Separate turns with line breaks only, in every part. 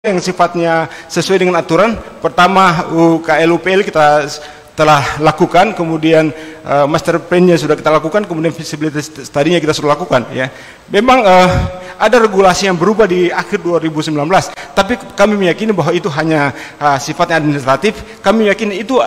yang sifatnya sesuai dengan aturan. Pertama UKL UPL kita telah lakukan, kemudian master plan-nya sudah kita lakukan, kemudian feasibility study-nya kita sudah lakukan ya. Memang ada regulasi yang berubah di akhir 2019, tapi kami meyakini bahwa itu hanya sifatnya administratif. Kami meyakini itu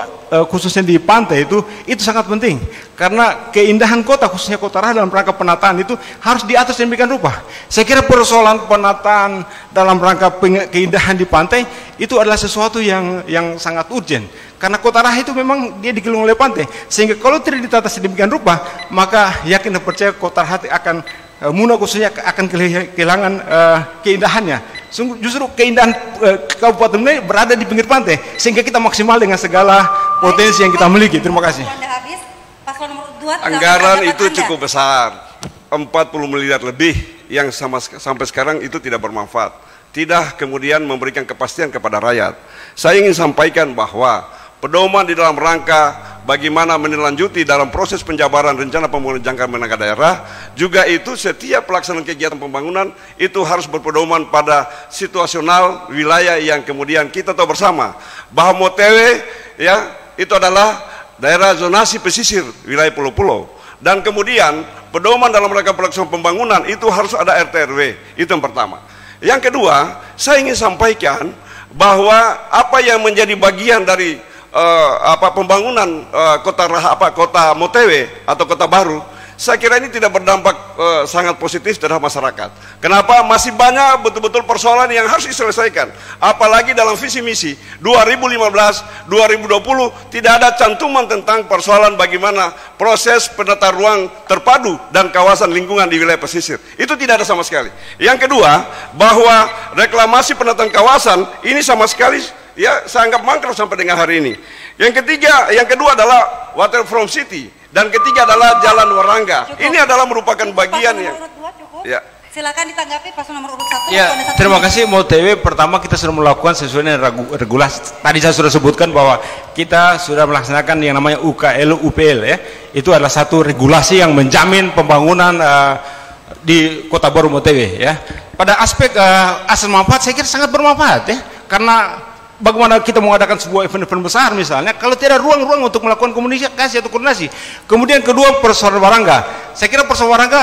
khususnya di pantai itu sangat penting, karena keindahan kota, khususnya Kota Raha dalam rangka penataan itu harus diatur sedemikian rupa. Saya kira persoalan penataan dalam rangka keindahan di pantai itu adalah sesuatu yang sangat urgent, karena Kota Raha itu memang dia dikelilingi oleh pantai, sehingga kalau tidak ditata sedemikian rupa, maka yakin dan percaya Kota Raha akan Muna khususnya akan kehilangan keindahannya. Justru keindahan Kabupaten Muna berada di pinggir pantai, sehingga kita maksimal dengan segala potensi yang kita miliki. Terima kasih.
Anggaran itu cukup besar, 40 miliar lebih yang sampai sekarang itu tidak bermanfaat, tidak kemudian memberikan kepastian kepada rakyat. Saya ingin sampaikan bahwa pedoman di dalam rangka bagaimana menindaklanjuti dalam proses penjabaran rencana pembangunan jangka menengah daerah juga itu setiap pelaksanaan kegiatan pembangunan itu harus berpedoman pada situasional wilayah yang kemudian kita tahu bersama bahwa Motewe ya itu adalah daerah zonasi pesisir wilayah pulau-pulau, dan kemudian pedoman dalam rangka pelaksanaan pembangunan itu harus ada RT/RW. Itu yang pertama. Yang kedua, saya ingin sampaikan bahwa apa yang menjadi bagian dari pembangunan Kota Raha, Kota Motewe atau Kota Baru, saya kira ini tidak berdampak sangat positif terhadap masyarakat. Kenapa? Masih banyak betul-betul persoalan yang harus diselesaikan. Apalagi dalam visi misi 2015-2020 tidak ada cantuman tentang persoalan bagaimana proses penata ruang terpadu dan kawasan lingkungan di wilayah pesisir. Itu tidak ada sama sekali. Yang kedua, bahwa reklamasi penataan kawasan ini sama sekali ya saya anggap mangkrak sampai dengan hari ini. Yang kedua adalah waterfront city, dan ketiga adalah Jalan Warangga. Ini adalah merupakan bagian yang ya.
Silakan ditanggapi paslon nomor urut 1.
Ya, terima kasih. Motewe pertama kita sudah melakukan sesuai dengan regulasi. Tadi saya sudah sebutkan bahwa kita sudah melaksanakan yang namanya UKL UPL ya. Itu adalah satu regulasi yang menjamin pembangunan di Kota Baru Motewe ya. Pada aspek asas manfaat saya kira sangat bermanfaat ya, karena bagaimana kita mengadakan sebuah event-event besar misalnya, kalau tidak ada ruang-ruang untuk melakukan komunikasi atau koordinasi. Kemudian kedua, persoalan Warangga. Saya kira persoalan Warangga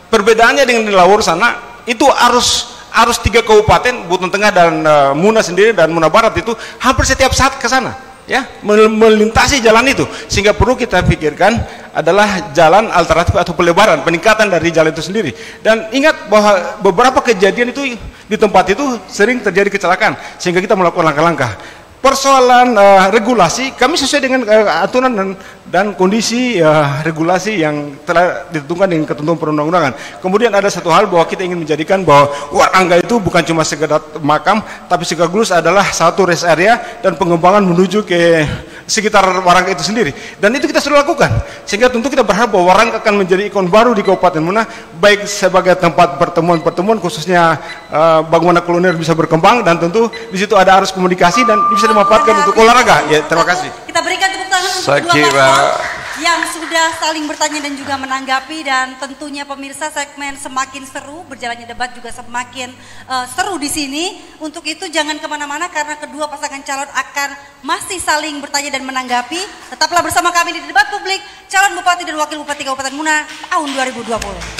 perbedaannya dengan di Lawur sana itu harus 3 kabupaten, Buton Tengah dan Muna sendiri dan Muna Barat itu hampir setiap saat ke sana ya, melintasi jalan itu, sehingga perlu kita pikirkan adalah jalan alternatif atau pelebaran, peningkatan dari jalan itu sendiri. Dan ingat bahwa beberapa kejadian itu di tempat itu sering terjadi kecelakaan, sehingga kita melakukan langkah-langkah. Persoalan regulasi kami sesuai dengan aturan dan kondisi regulasi yang telah ditentukan dengan ketentuan perundang-undangan. Kemudian ada satu hal bahwa kita ingin menjadikan bahwa Warangga itu bukan cuma sekedar makam, tapi sekaligus adalah satu rest area dan pengembangan menuju ke sekitar Warangga itu sendiri. Dan itu kita sudah lakukan, sehingga tentu kita berharap bahwa Warangga akan menjadi ikon baru di Kabupaten Muna, baik sebagai tempat pertemuan-pertemuan khususnya bagaimana kuliner bisa berkembang, dan tentu di situ ada arus komunikasi dan bisa dimanfaatkan untuk olahraga. Ya, terima kasih.
Kita berikan tepuk tangan untuk kedua paslon yang sudah saling bertanya dan juga menanggapi, dan tentunya pemirsa segmen semakin seru, berjalannya debat juga semakin seru di sini. Untuk itu jangan kemana-mana, karena kedua pasangan calon akan masih saling bertanya dan menanggapi. Tetaplah bersama kami di debat publik calon Bupati dan Wakil Bupati Kabupaten Muna tahun 2020.